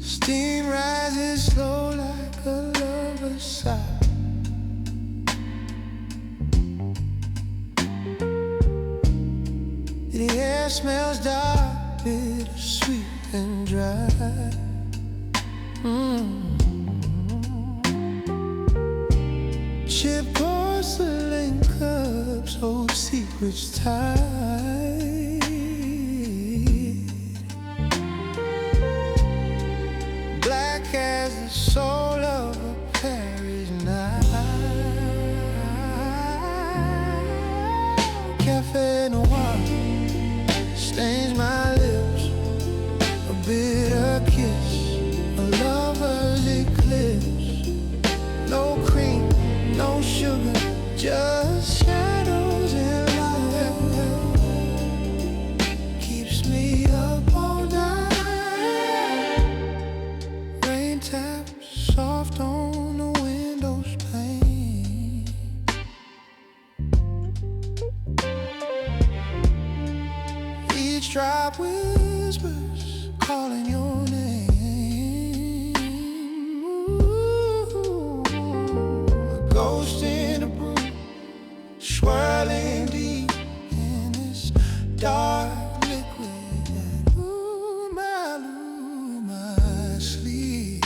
Steam rises slow like a lover's sigh. The air smells dark, bittersweet and dry. Chipped porcelain cups hold secrets tight. Black as the soul of a Paris night. Cafe Noir stains my lips, a bitter kiss, a lover's eclipse. No cream, no sugar, just shadows and light. Keeps me up all night. Rain taps soft on the window's pane. Each drop whispers, calling your name. Ooh, a ghost in a broom, swirling deep in this dark liquid that my sleep.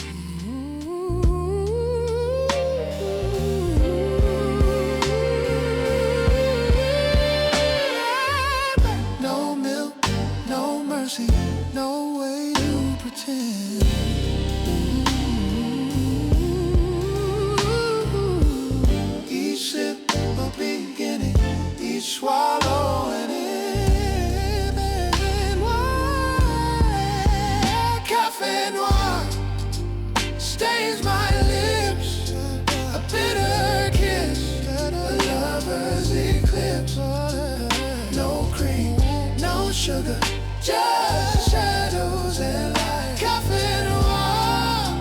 No milk, no mercy, no way to pretend. Each sip a beginning, each swallow an end. Cafe Noir stains my lips, a bitter kiss, a lover's eclipse. No cream, no sugar, just shadows and light. Cafe Noir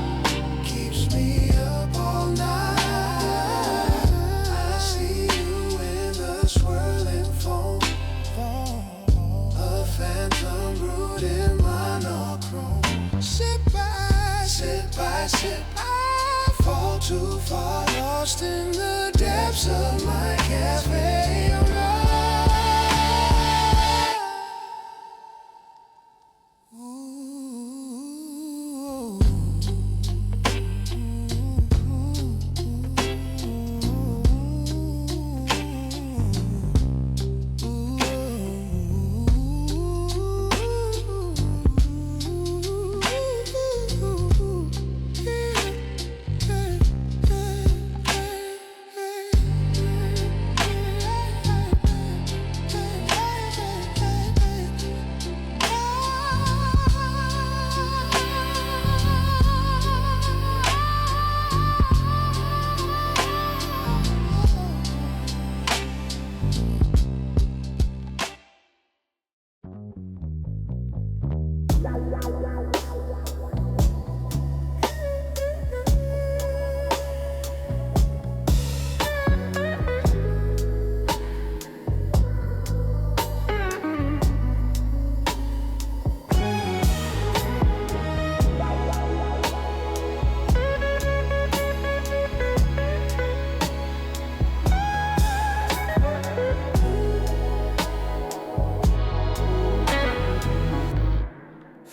keeps me up all night. I see you in the swirling foam, a phantom brewed in monochrome. Sip by sip, I fall too far, lost in the depths of my cafe Noir.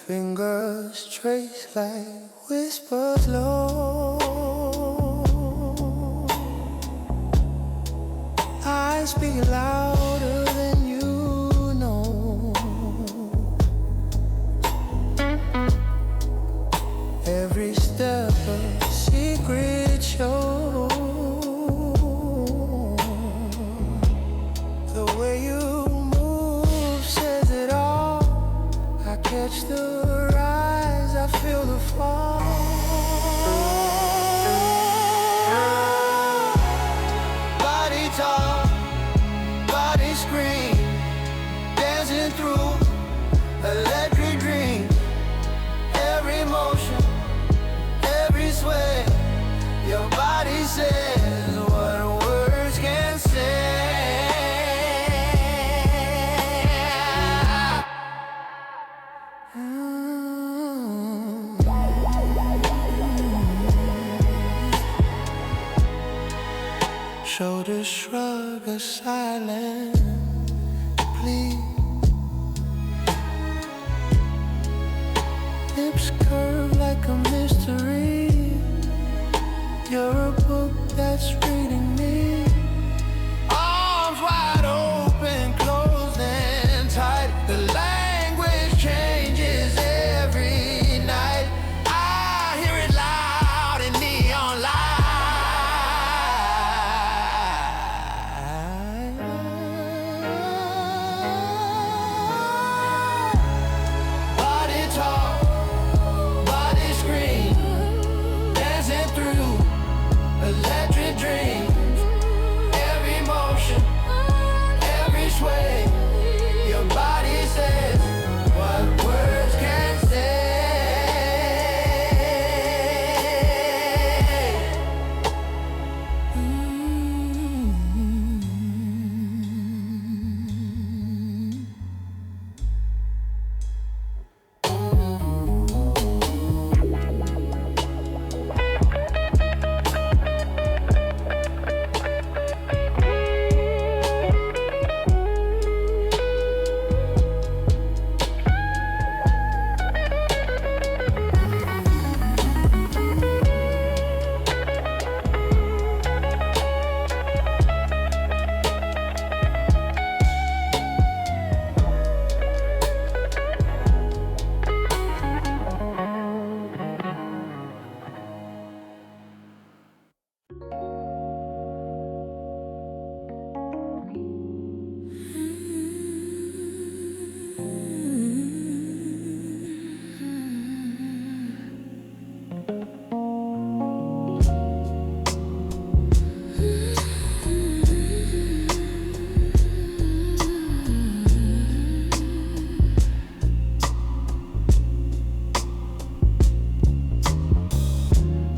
Fingers trace like whispers low. I speak louder than you know. Every step a secret show. The way you move says it all. I catch the rise, I feel the fall. Body talk, shrug, a silent plea. Lips curve like a mystery. You're a book that's reading me. Arms wide open, closed and tight. The language changes every night. I hear it loud in neon light. Body talk, body scream, dancing through electric dreams. Every motion, every sway, your body says what words can't say.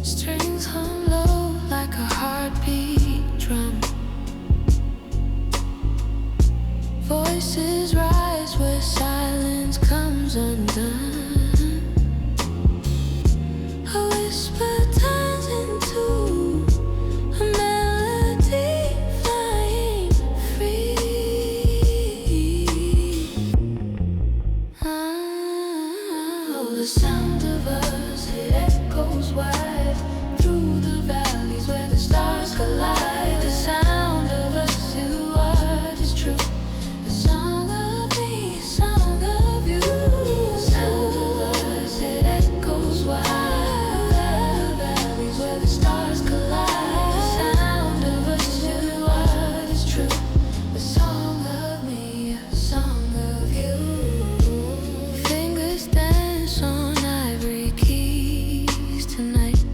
Strings hum low like a heartbeat drum. Voices rise where silence comes undone. A whisper turns into a melody flying free. Oh, the sound of us, it echoes wide through the valleys where the stars collide. The sound of us is what is true. A song of me, a song of you. The sound of us, it echoes wide through the valleys where the stars collide. The sound of us is what is true. A song of me, a song of you. Fingers dance on ivory keys tonight.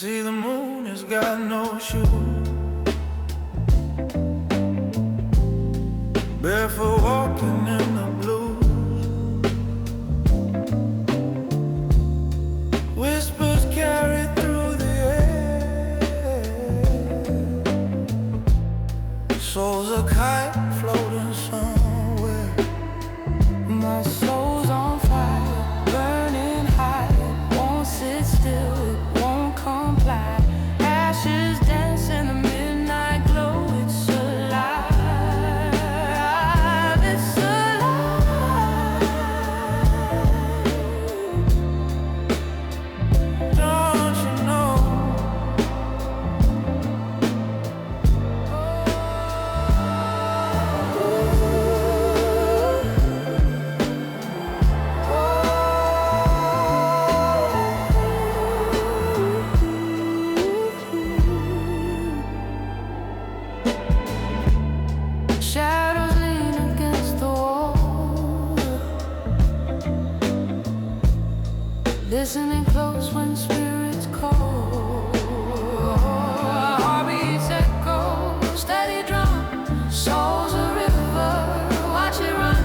See, the moon has got no shoes, barefoot walking in the blues. Whispers carry through the air. Soul's a kite floating somewhere. My soul's on fire, burning high. It won't sit still, it won't comply. Ashes dance in the midnight glow. It's alive, it's alive. Don't you know? Shadows lean against the wall, listening close when spirits call. Heartbeats echo, steady drum. Soul's a river, watch it run.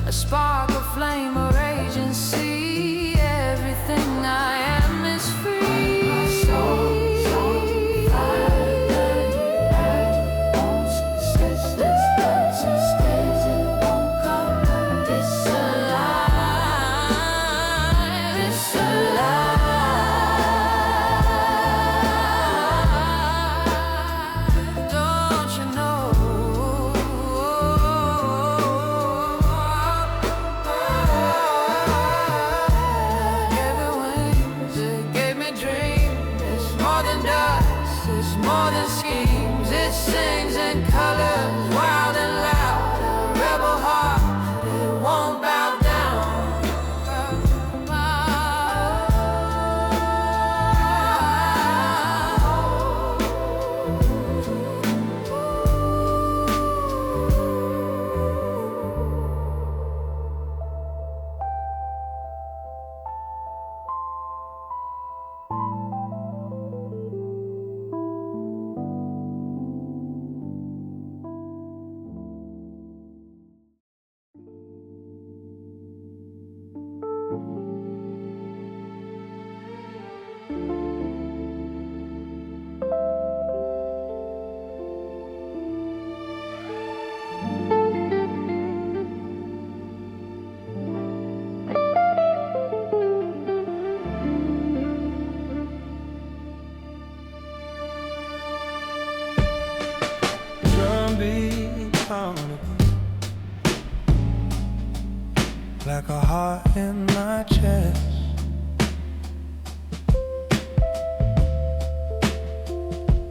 A spark, a flame, a raging sea. Everything I am is free. My soul's on fire, won't stays, it won't come. It's alive, it's alive. Don't you know? Gave it wings, it gave me dreams. It's more than dust, it's more than schemes. It sings in colors, wild and loud. A rebel heart, it won't bow down. Drumbeat pounding like a heart in my chest.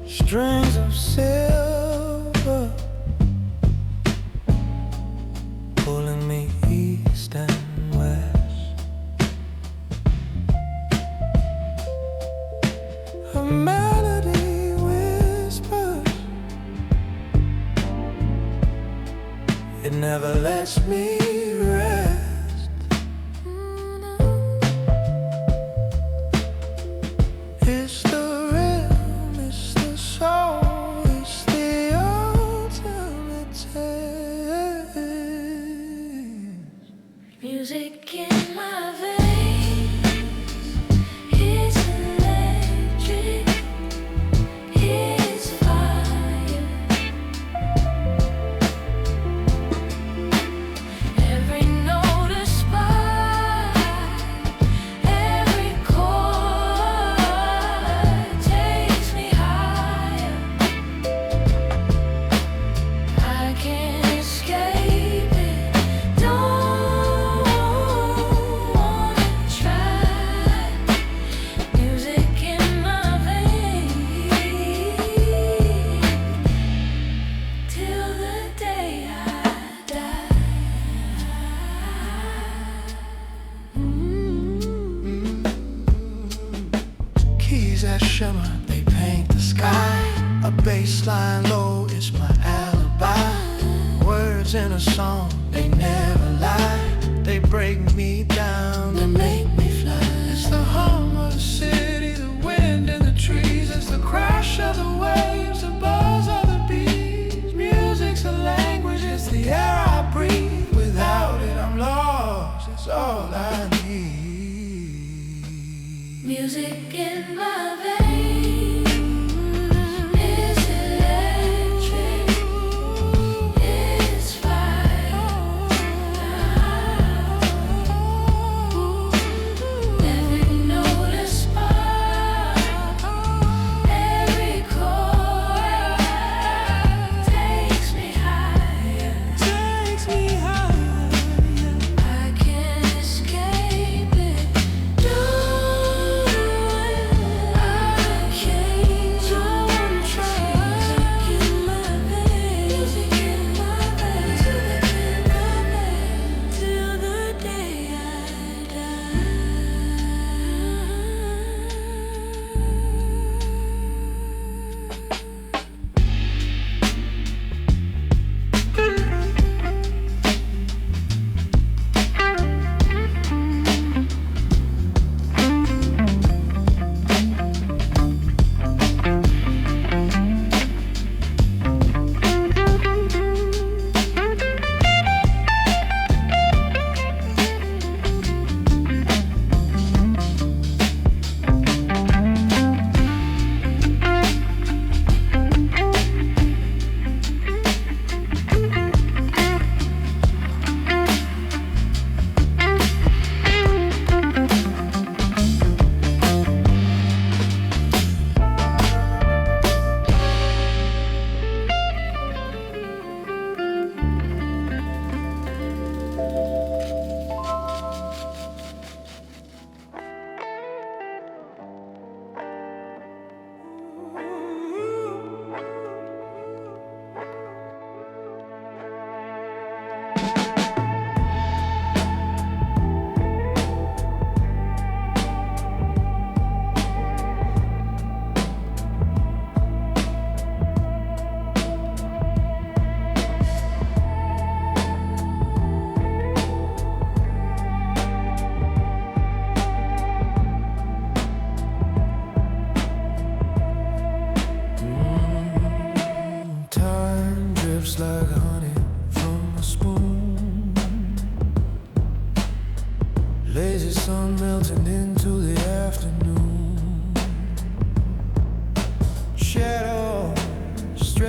Strings of silver pulling me east and west. A melody whispers, it never lets me rest. It's the rhythm, it's the soul, it's the ultimate taste. Music in my veins, it's electric, it's fire. Every note a spark, every chord takes me higher. I can't escape it, don't wanna try. Music in my veins till the day I die. Keys that shimmer, they paint the sky. A bass line low, it's my alibi. Words in a song, they never lie. They break me down, they make me fly. It's the home of the city, the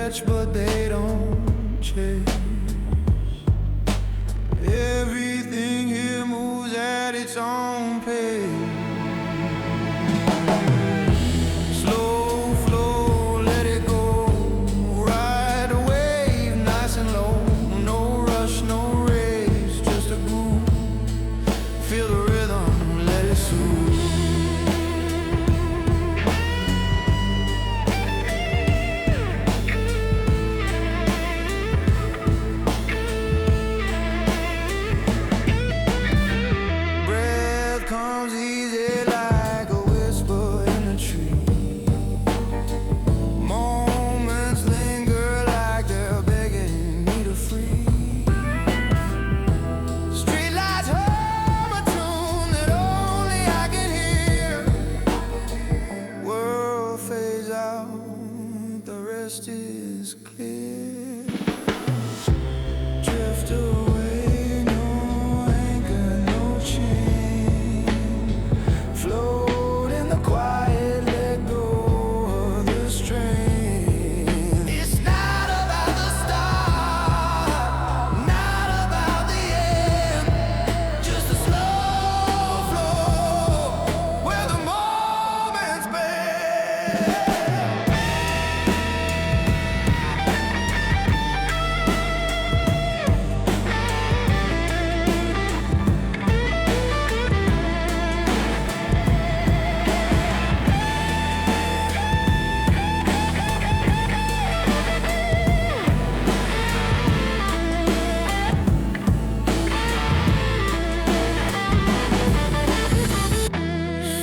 stretch, but they don't chase. Everything here moves at its own pace. Slow flow, let it go. Ride a wave, nice and low. No rush, no race, just a groove. Feel the rhythm, let it soothe. Comes easy like a whisper in a tree. Moments linger like they're begging me to free. Streetlights hum a tune that only I can hear. World fades out, the rest is clear. Drift away, no anchor, no chain. Float in the quiet, let go of the strain. It's not about the start, not about the end. Just a slow flow where the moments bend.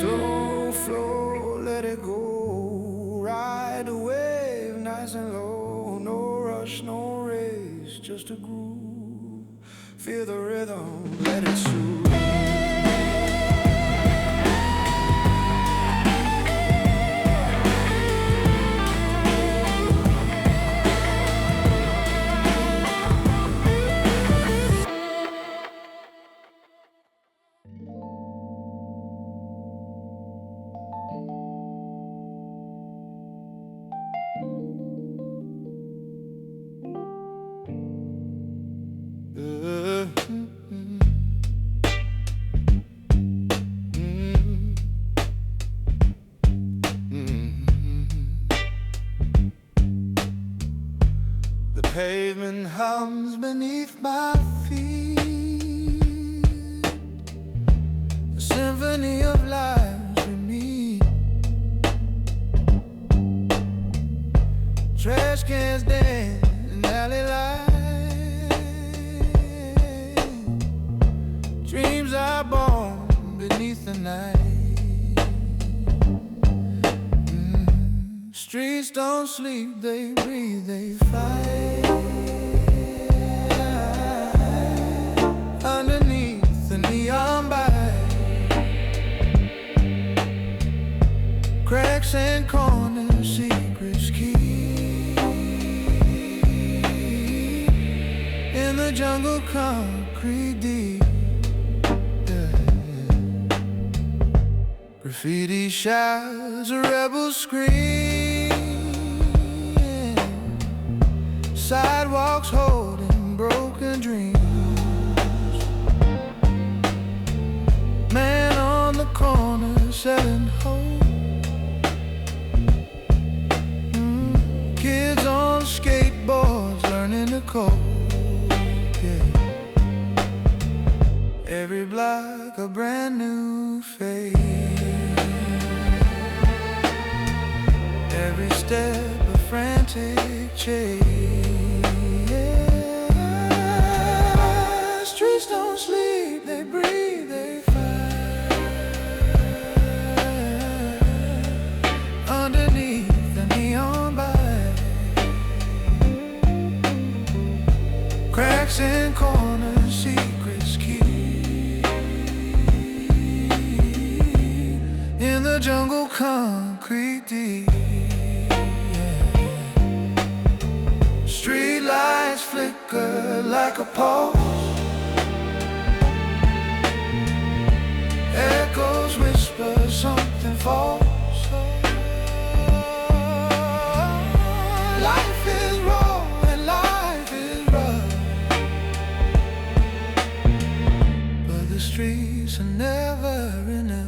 So flow, let it go. Ride a wave, nice and low. No rush, no race, just a groove. Feel the rhythm, let it soothe. The pavement hums beneath my feet. A symphony of lives we meet. Trash cans dance in alley lights. Dreams are born beneath the night. Streets don't sleep, they breathe, they fight. Underneath the neon light, cracks and corners, secrets keep. In the jungle, concrete deep. Graffiti shouts, a rebel scream. Sidewalks holding broken dreams. Man on the corner selling hope. Kids on skateboards learning to cope. Yeah. Every block a brand new face. Every step a frantic chase. Streets don't sleep, they breathe, they fight. Underneath the neon light, cracks in corners, secrets keep. In the jungle, concrete deep. Street lights flicker like a pulse. Echoes whisper something false. Life is are never enough.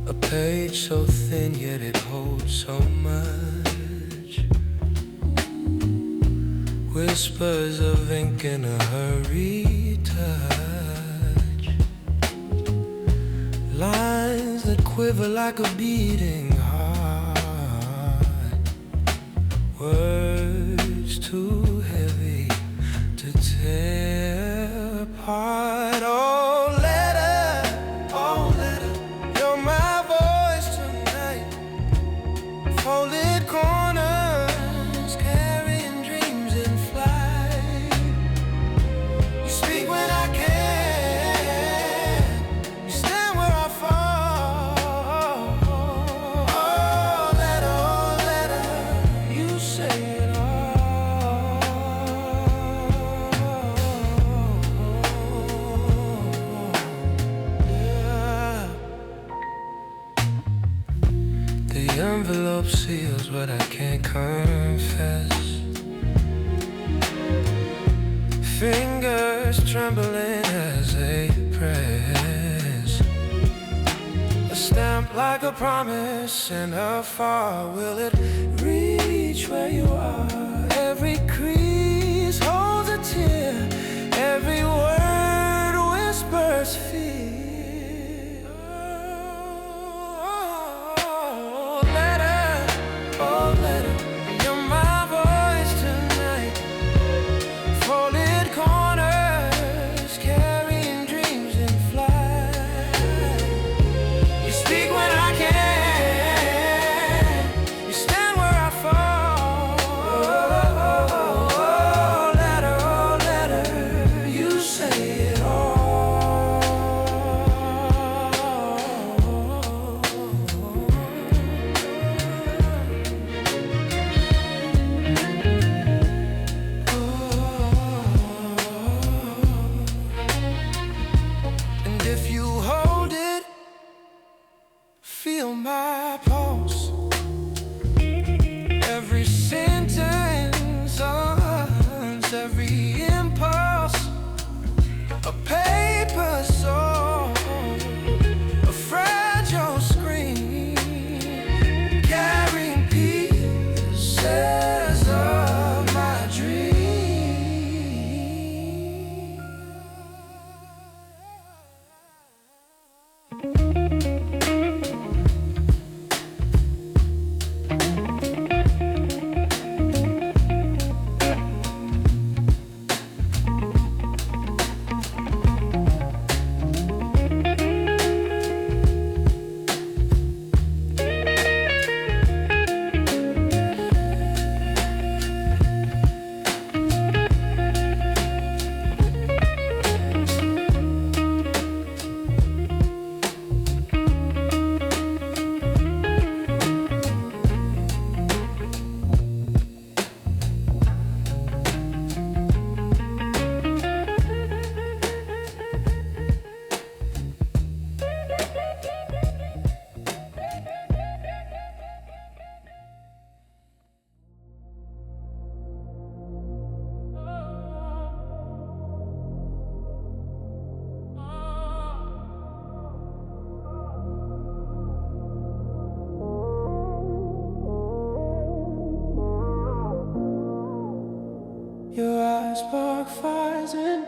A page so thin yet it holds so much. Whispers of ink in a hurried touch. Lines that quiver like a beating heart. Words too heavy to tear apart. Oh, letter, you're my voice tonight. Folded corners, carrying dreams in flight. You speak when I can, you stand where I fall. Oh, letter, you say it all. Yeah. The envelope seals what I can't confess. Fingers trembling as they press. A stamp like a promise, and how far will it reach where you are? Every crease holds a tear, every word whispers fear. Oh, letter, you're my voice tonight. Folded corners, carrying dreams in flight. You speak when I can, you stand where I fall. fires in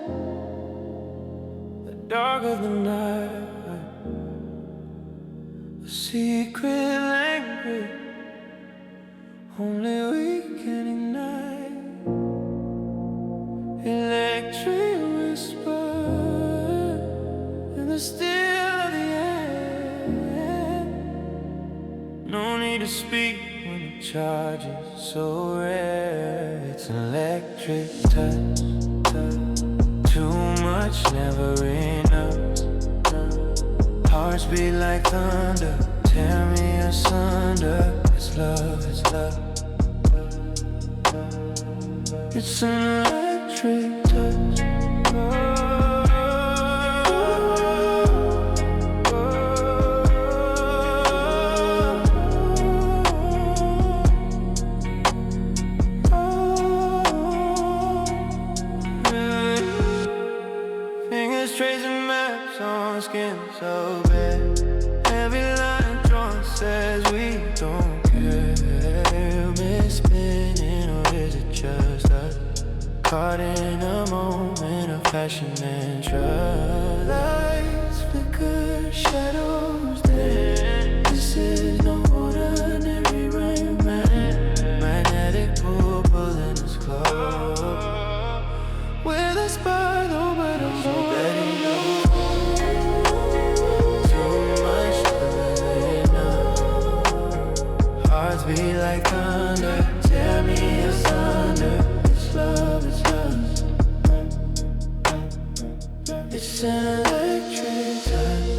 the dark of the night. A secret language only we can ignite. Electric whisper in the still of the air. No need to speak when the charge is so rare. It's an electric touch, too much, never enough. Hearts beat like thunder, tear me asunder. It's love, it's love. It's an electric touch. Fingers tracing maps on skin so bad. Every line drawn says we don't care. We're spinning, or is it just us? Caught in a moment of passion and trust. Lights flicker, shadows dead. This is no ordinary rain, man. Magnetic pull pulling us close. We're the spark, though, but I'm so ready. Hearts beat like thunder, tear me asunder. It's love, it's love. It's an electric touch.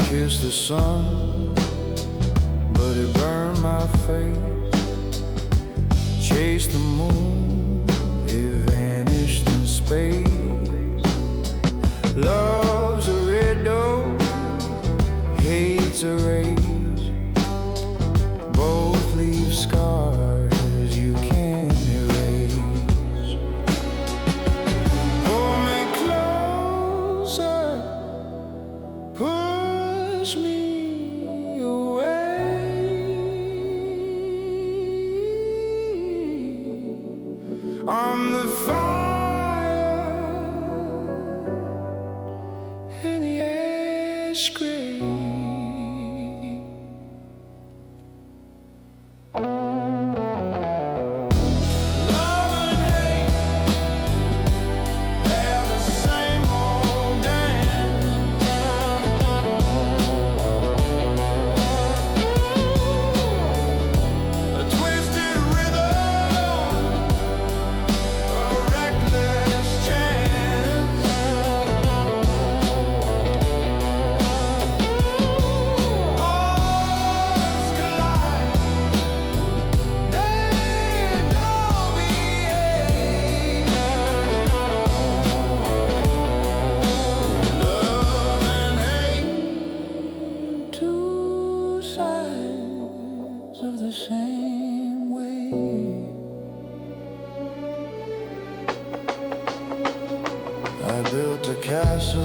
Kissed the sun, but it burned my face. Chased the moon, it vanished in space. Love's a riddle, hate's a rage. Both leave scars you can't erase. Pull me closer, push me away. I'm the fire and the ash gray.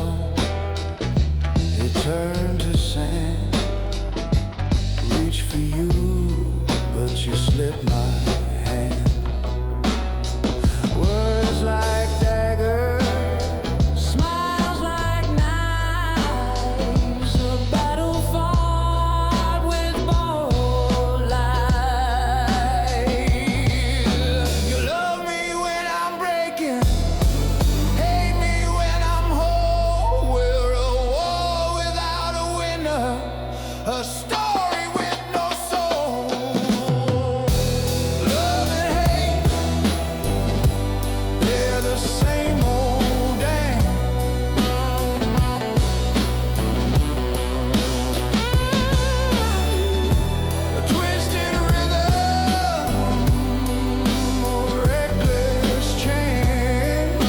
stone, it turned to sand. Reach for you, but you slipped my hand. Words like daggers, smiles like knives, a battle fought with bold lies. You love me when I'm breaking, hate me when I'm whole. We're a war without a winner, a story with no soul. Love and hate, they're the same old dance. A twisted rhythm, a reckless chant.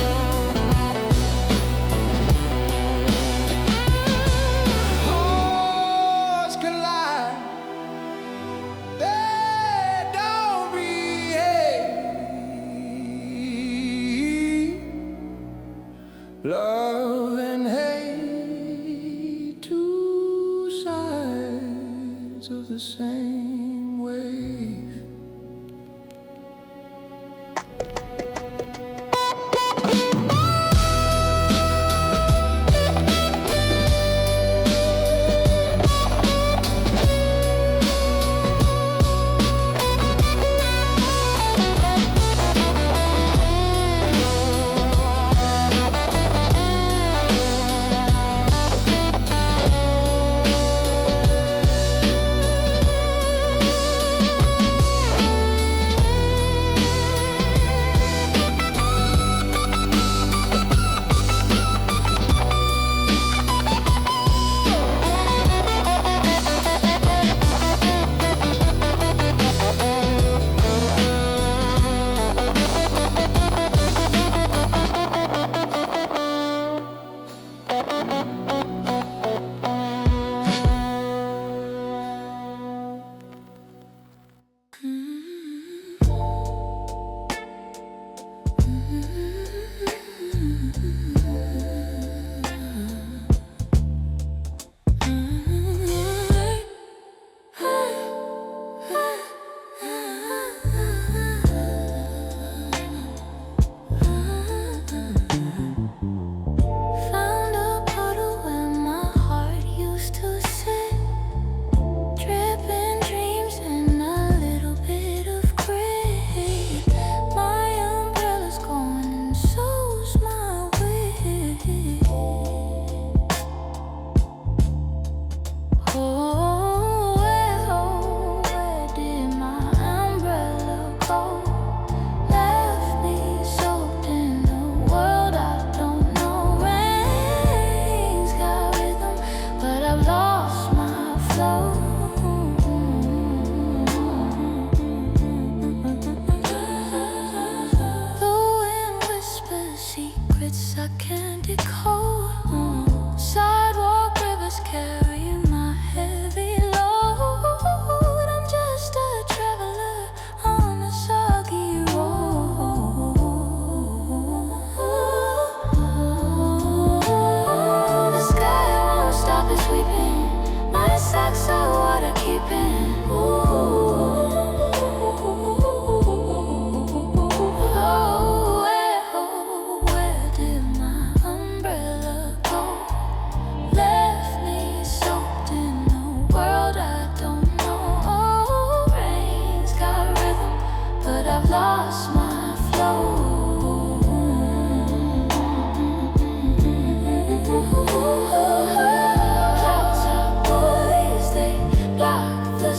Hearts collide, they don't behave. Love and hate, two sides of the same wave. Found a puddle where my heart used to sit, dripping dreams and a little bit of grit. My umbrella's gone and so's my wit. Oh, where did my umbrella go? Left me soaked in a world I don't know. Rain's got rhythm, but I've lost my flow. The wind whispers secrets I can't decode. Sidewalk rivers carry my heavy load. I'm just a traveler on a soggy road. The sky won't stop it sweeping. My socks are water keeping. Oh, where did my umbrella go? Left me soaked in a world I don't know. Oh, rain's got rhythm, but I've lost my flow. Clouds are boys, they block the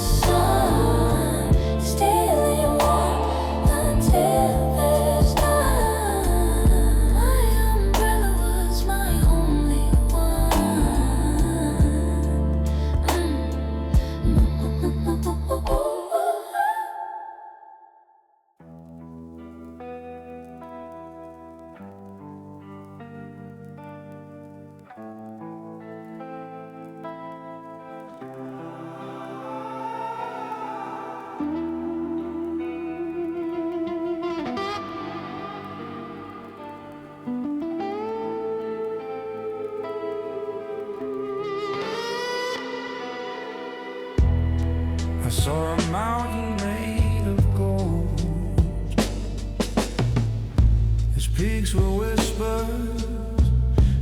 streets were whispers,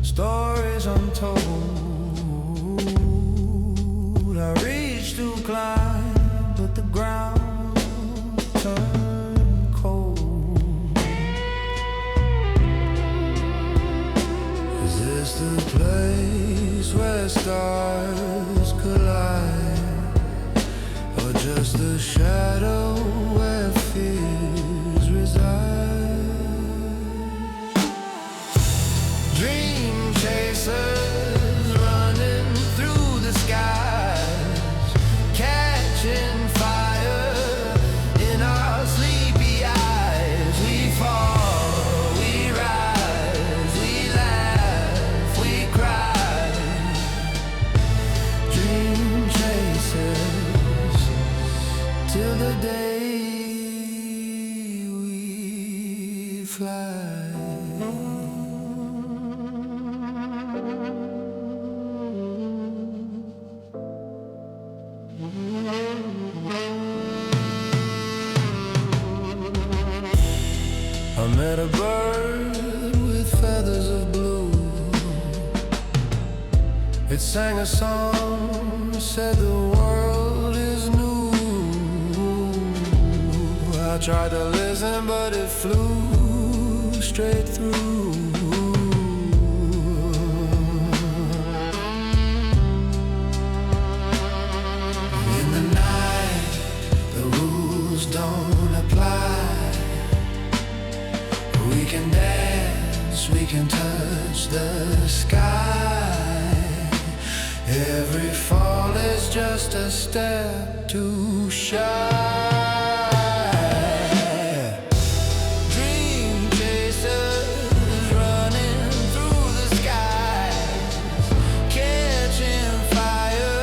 stories untold. I reached to climb, but the ground turned cold. Is this the place where stars collide, or just the shadow where fears reside? Dream chasers running through the skies, catching fire in our sleepy eyes. We fall, we rise, we laugh, we cry. Dream chasers till the day we fly. I met a bird with feathers of blue. It sang a song, said the world is new. I tried to listen, but it flew straight through. In the night, the rules don't apply. We can dance, we can touch the sky. Every fall is just a step too shy. Dream chasers running through the skies, catching fire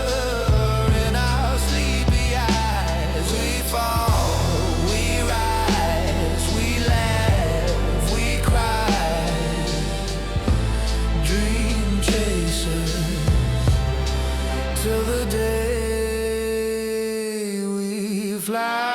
in our sleepy eyes. We fall, we rise, we laugh, we cry. Dream chasers till the day we fly.